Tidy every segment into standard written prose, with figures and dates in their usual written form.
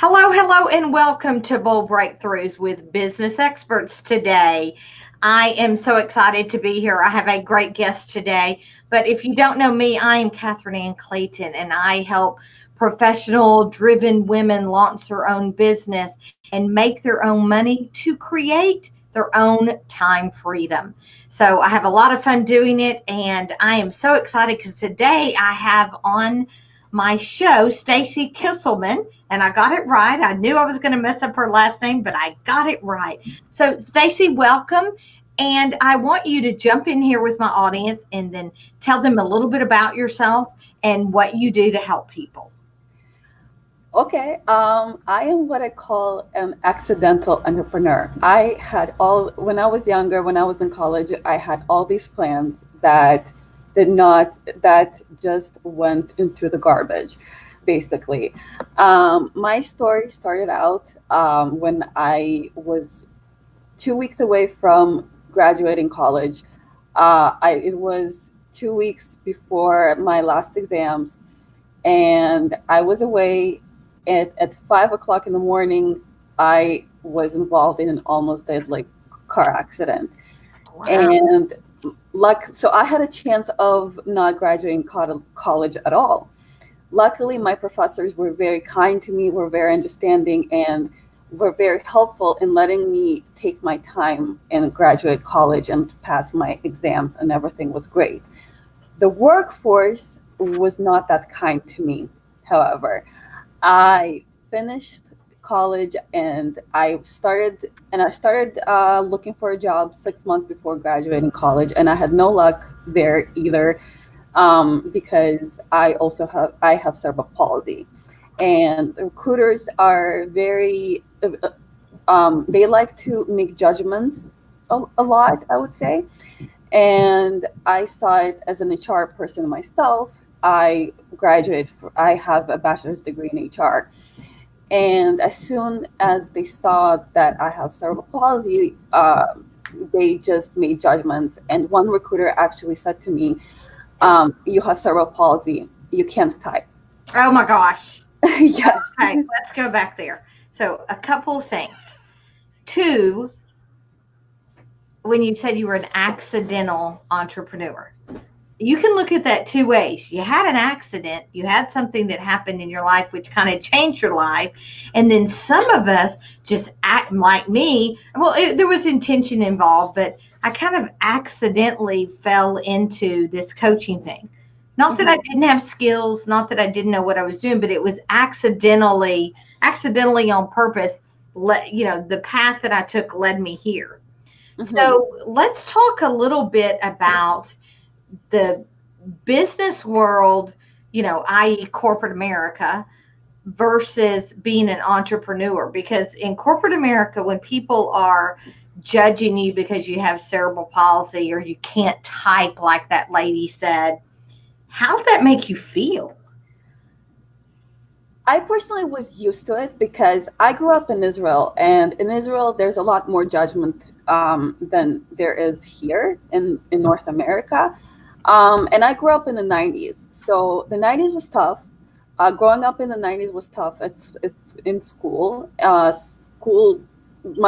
Hello, hello, and welcome to Bold Breakthroughs with Business Experts today. I am so excited to be here. I have a great guest today. But if you don't know me, I am Catherine Ann Clayton, and I help professional driven women launch their own business and make their own money to create their own time freedom. So I have a lot of fun doing it, and I am so excited because today I have on my show Stacie Kiselman, and I got it right. I knew I was going to mess up her last name, but I got it right. So, Stacie, welcome. And I want you to jump in here with my audience and then tell them a little bit about yourself and what you do to help people. Okay, I am what I call an accidental entrepreneur. When I was younger, when I was in college, I had all these plans that just went into the garbage, basically. My story started out when I was 2 weeks away from graduating college. It was 2 weeks before my last exams, and I was away. At 5 o'clock in the morning, I was involved in an almost deadly car accident. Wow. And so I had a chance of not graduating college at all. Luckily, my professors were very kind to me, were very understanding, and were very helpful in letting me take my time and graduate college and pass my exams, and everything was great. The workforce was not that kind to me, however. I finished college and I started looking for a job 6 months before graduating college, and I had no luck there either, because I have cerebral palsy, and recruiters are very they like to make judgments a lot, I would say. And I saw it as an HR person myself. I have a bachelor's degree in HR. And as soon as they saw that I have cerebral palsy, they just made judgments. And one recruiter actually said to me, "You have cerebral palsy. You can't type." Oh my gosh. Yes. Okay, let's go back there. So, a couple of things. Two, when you said you were an accidental entrepreneur, you can look at that two ways. You had an accident, you had something that happened in your life which kind of changed your life, and then some of us just act like me. Well, there was intention involved, but I kind of accidentally fell into this coaching thing. Not that I didn't have skills, not that I didn't know what I was doing, but it was accidentally on purpose. The path that I took led me here. So let's talk a little bit about the business world, i.e. corporate America, versus being an entrepreneur. Because in corporate America, when people are judging you because you have cerebral palsy or you can't type like that lady said, how'd that make you feel? I personally was used to it because I grew up in Israel, and in Israel, there's a lot more judgment than there is here in North America. And I grew up in the 90s. So the 90s was tough. Growing up in the 90s was tough. It's in school.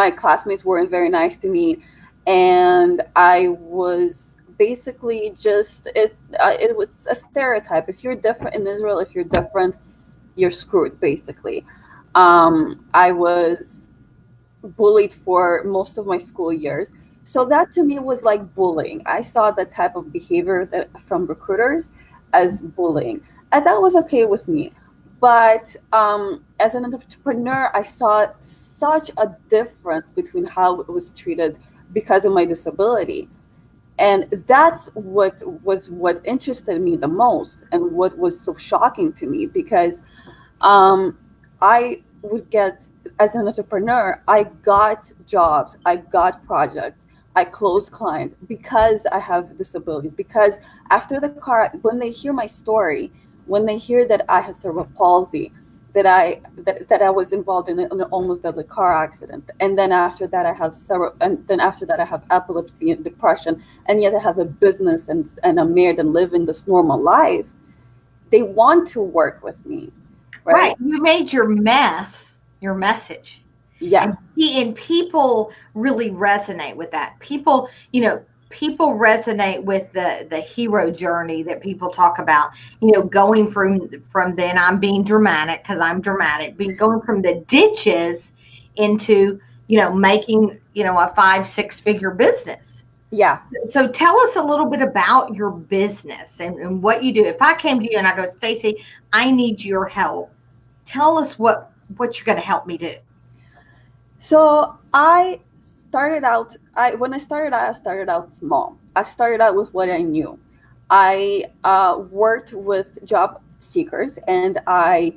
My classmates weren't very nice to me. And I was basically it was a stereotype. If you're different in Israel, if you're different, you're screwed, basically. I was bullied for most of my school years. So that to me was like bullying. I saw that type of behavior from recruiters as bullying. And that was okay with me. But as an entrepreneur, I saw such a difference between how it was treated because of my disability. And that's what interested me the most, and what was so shocking to me, because I would get, as an entrepreneur, I got jobs, I got projects, I closed clients because I have disabilities. Because after the car, when they hear my story, when they hear that I have cerebral palsy, that I was involved in an almost deadly car accident, and then after that I have epilepsy and depression, and yet I have a business, and I'm married and living this normal life, they want to work with me, right? Right. You made your mess your message. Yeah. And people really resonate with that. People, people resonate with the hero journey that people talk about, going from then I'm being dramatic because I'm dramatic, being going from the ditches into, making, a 5-6 figure business. Yeah. So tell us a little bit about your business and what you do. If I came to you and I go, Stacie, I need your help. Tell us what you're going to help me do. So I started out, when I started out small. I started out with what I knew. I worked with job seekers, and I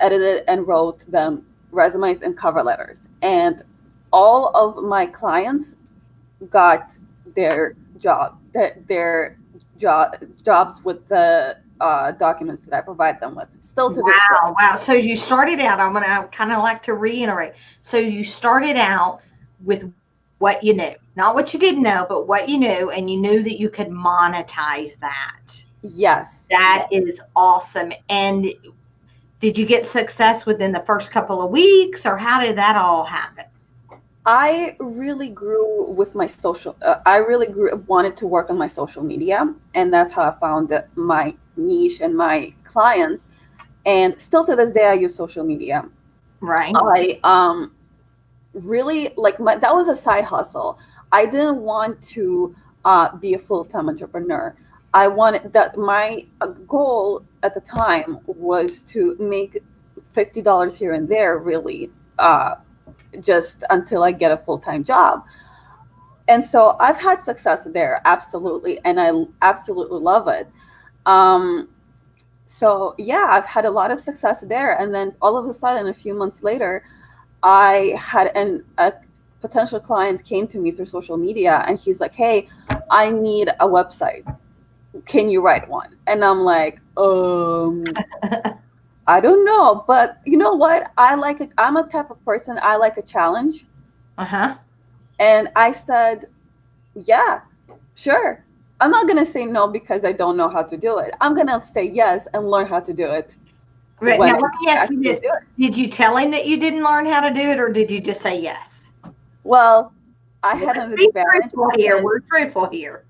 edited and wrote them resumes and cover letters. And all of my clients got their jobs with the documents that I provide them with. Still to this day. Wow. So you started out, I'm going to kind of like to reiterate. So you started out with what you knew, not what you didn't know, but what you knew, and you knew that you could monetize that. Yes. That is awesome. And did you get success within the first couple of weeks, or how did that all happen? I really grew with my wanted to work on my social media, and that's how I found my niche and my clients. And still to this day, I use social media. Right. I really that was a side hustle. I didn't want to be a full-time entrepreneur. I wanted that my goal at the time was to make $50 here and there, really, just until I get a full-time job. And so I've had success there, absolutely, and I absolutely love it. So yeah, I've had a lot of success there, and then all of a sudden, a few months later, I had a potential client came to me through social media, and he's like, "Hey, I need a website. Can you write one?" And I'm like, I don't know, but you know what? I'm a type of person, I like a challenge. And I said, yeah, sure. I'm not going to say no because I don't know how to do it. I'm going to say yes and learn how to do it. Right. Now, let me ask you this. Did you tell him that you didn't learn how to do it, or did you just say yes? Well, I had an advantage. We're truthful here.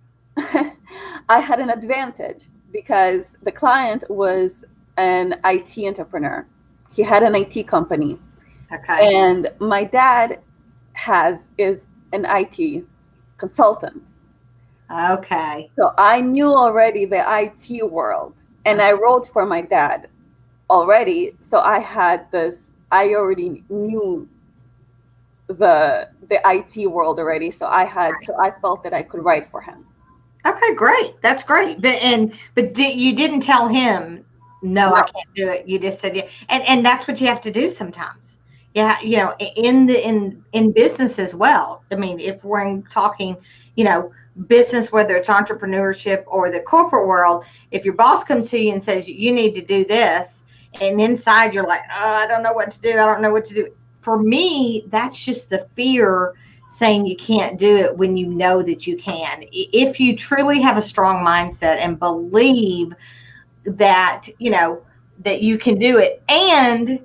I had an advantage because the client was an IT entrepreneur. He had an IT company. Okay. And my dad is an IT consultant. Okay. So I knew already the IT world, and I wrote for my dad already. So I already knew the IT world already. So I felt that I could write for him. Okay, great. That's great. But you didn't tell him, no, I can't do it. You just said, yeah. And that's what you have to do sometimes. Yeah. In business as well. I mean, if we're talking, business, whether it's entrepreneurship or the corporate world, if your boss comes to you and says, you need to do this, and inside you're like, oh, I don't know what to do. I don't know what to do. For me, that's just the fear saying you can't do it when you know that you can. If you truly have a strong mindset and believe that, that you can do it. And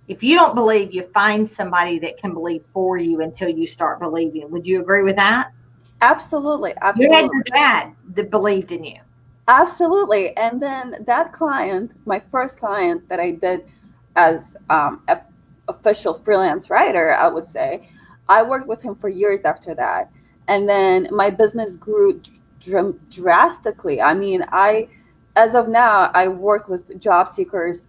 if you don't believe, you find somebody that can believe for you until you start believing. Would you agree with that? Absolutely. You had your dad that believed in you. Absolutely. And then that client, my first client that I did as an official freelance writer, I would say, I worked with him for years after that. And then my business grew drastically. I mean, as of now, I work with job seekers,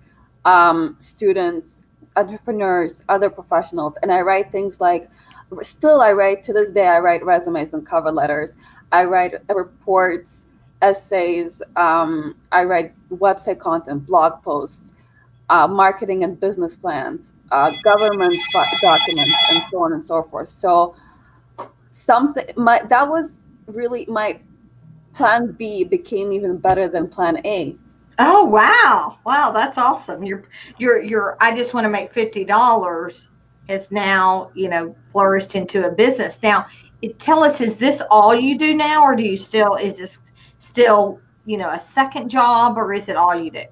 students, entrepreneurs, other professionals, and I write things like, to this day, I write resumes and cover letters. I write reports, essays. I write website content, blog posts, marketing and business plans, government documents, and so on and so forth. So that was really my plan B became even better than plan A. Oh, wow. Wow. That's awesome. I just want to make $50 has now, flourished into a business. Now, tell us, is this all you do now, or is this still, a second job, or is it all you do?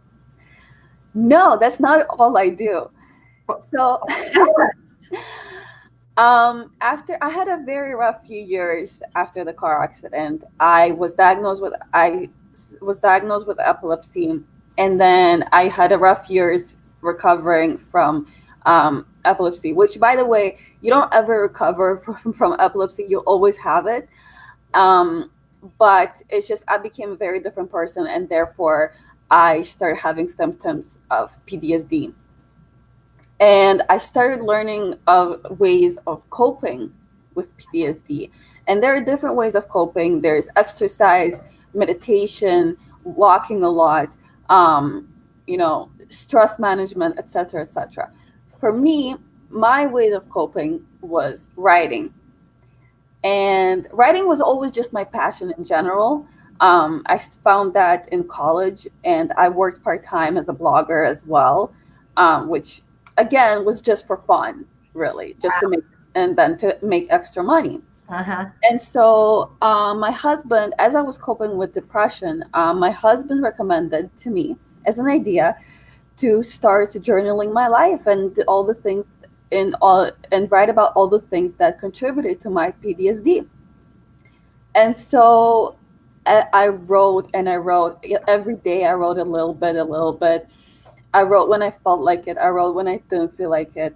No, that's not all I do. So after I had a very rough few years after the car accident, I was diagnosed with epilepsy, and then I had a rough years recovering from epilepsy. Which, by the way, you don't ever recover from epilepsy; you always have it. Um, but it's just I became a very different person, and therefore I started having symptoms of PTSD, and I started learning of ways of coping with PTSD. And there are different ways of coping. There's exercise, meditation, walking a lot, stress management, etc., etc. For me, my way of coping was writing, and writing was always just my passion in general. I found that in college, and I worked part time as a blogger as well, which again was just for fun, really, just to Wow. make and then to make extra money. Uh-huh. And so, my husband, as I was coping with depression, my husband recommended to me as an idea to start journaling my life and all the things and write about all the things that contributed to my PTSD. And so I wrote and I wrote every day. I wrote a little bit, a little bit. I wrote when I felt like it. I wrote when I didn't feel like it.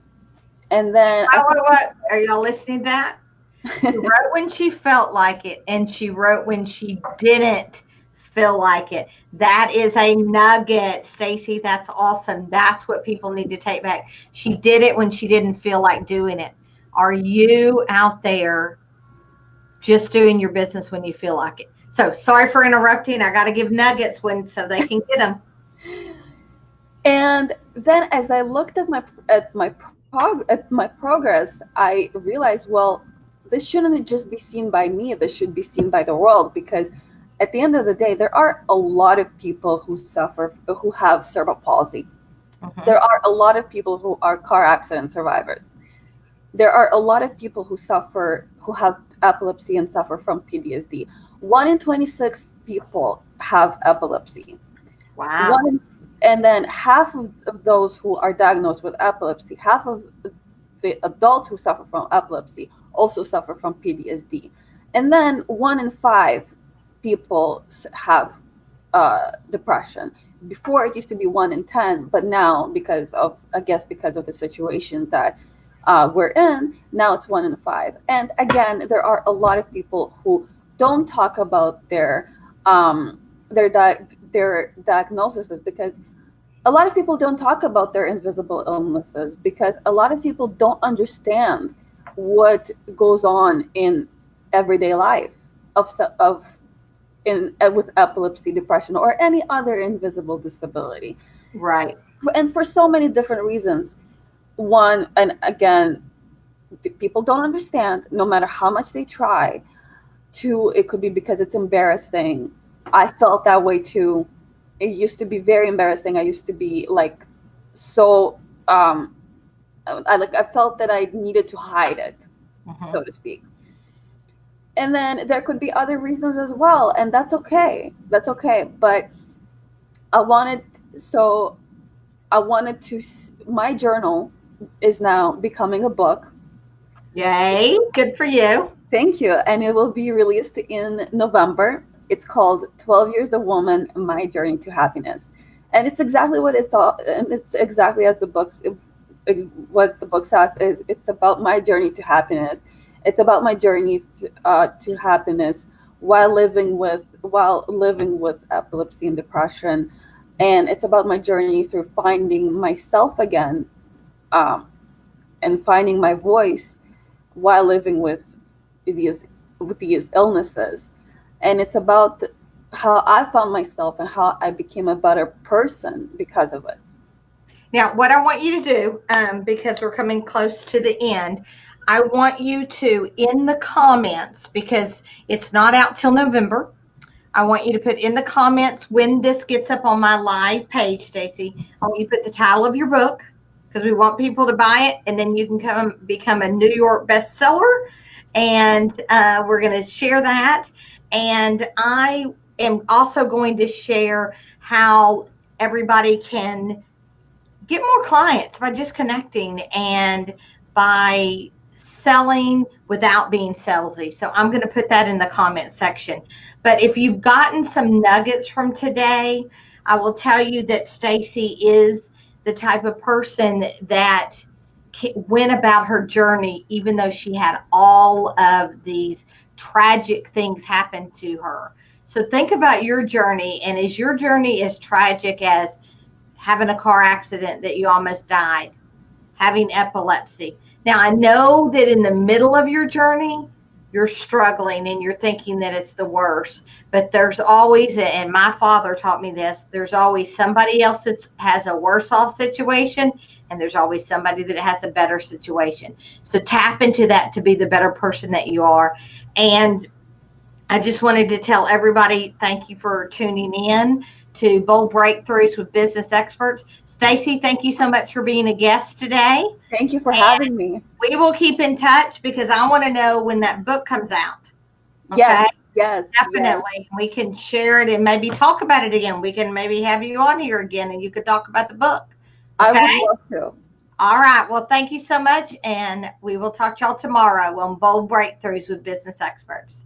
And then I What? Are y'all listening to that? She wrote when she felt like it, and she wrote when she didn't feel like it. That is a nugget, Stacie. That's awesome. That's what people need to take back. She did it when she didn't feel like doing it. Are you out there just doing your business when you feel like it? So sorry for interrupting. I got to give nuggets when so they can get them. and then as I looked at my progress, I realized, well, this shouldn't just be seen by me. This should be seen by the world, because at the end of the day, there are a lot of people who have cerebral palsy. Mhm. There are a lot of people who are car accident survivors. There are a lot of people who have epilepsy and suffer from PTSD. 1 in 26 people have epilepsy. Wow. One in, and then half of those who are diagnosed with epilepsy, half of the adults who suffer from epilepsy also suffer from PTSD. And then 1 in 5 people have depression. Before it used to be 1 in 10, but now because of the situation that we're in, now it's 1 in 5. And again, there are a lot of people who don't talk about um, their diagnoses, because a lot of people don't talk about their invisible illnesses, because a lot of people don't understand what goes on in everyday life of in with epilepsy, depression, or any other invisible disability, Right. and for so many different reasons. One, and again, people don't understand, no matter how much they try. Two, it could be because it's embarrassing. I felt that way too. It used to be very embarrassing. I used to be like so I felt that I needed to hide it, Mhm. so to speak. And then there could be other reasons as well, and that's okay. That's okay. But I wanted so I wanted to my journal is now becoming a book. Yay. Good for you. Thank you. And it will be released in November. It's called 12 Years a Woman, My Journey to Happiness. And it's exactly what it thought, and it's exactly as what the book says is it's about my journey to happiness. It's about my journey to happiness while living with epilepsy and depression. And it's about my journey through finding myself again, um, and finding my voice while living these with these illnesses. And it's about how I found myself and how I became a better person because of it. Now, what I want you to do, because we're coming close to the end, I want you to, in the comments, because it's not out till November, I want you to put in the comments when this gets up on my live page, Stacie. I want you to put the title of your book, because we want people to buy it, and then you can come become a New York bestseller. And we're going to share that. And I am also going to share how everybody can get more clients by just connecting and by selling without being salesy. So I'm going to put that in the comment section. But if you've gotten some nuggets from today, I will tell you that Stacie is the type of person that went about her journey, even though she had all of these tragic things happen to her. So think about your journey, and is your journey as tragic as having a car accident that you almost died, having epilepsy? Now, I know that in the middle of your journey, you're struggling and you're thinking that it's the worst, but there's always, and my father taught me this, there's always somebody else that has a worse off situation, and there's always somebody that has a better situation. So tap into that to be the better person that you are. And I just wanted to tell everybody thank you for tuning in to Bold Breakthroughs with Business Experts. Stacie, thank you so much for being a guest today. Thank you for And having me. we will keep in touch because I want to know when that book comes out. Okay? Yes, yes, Definitely. yes. We can share it and maybe talk about it again. We can maybe have you on here again and you could talk about the book. I Okay? would love to. All right. Well, thank you so much. And we will talk to y'all tomorrow on Bold Breakthroughs with Business Experts.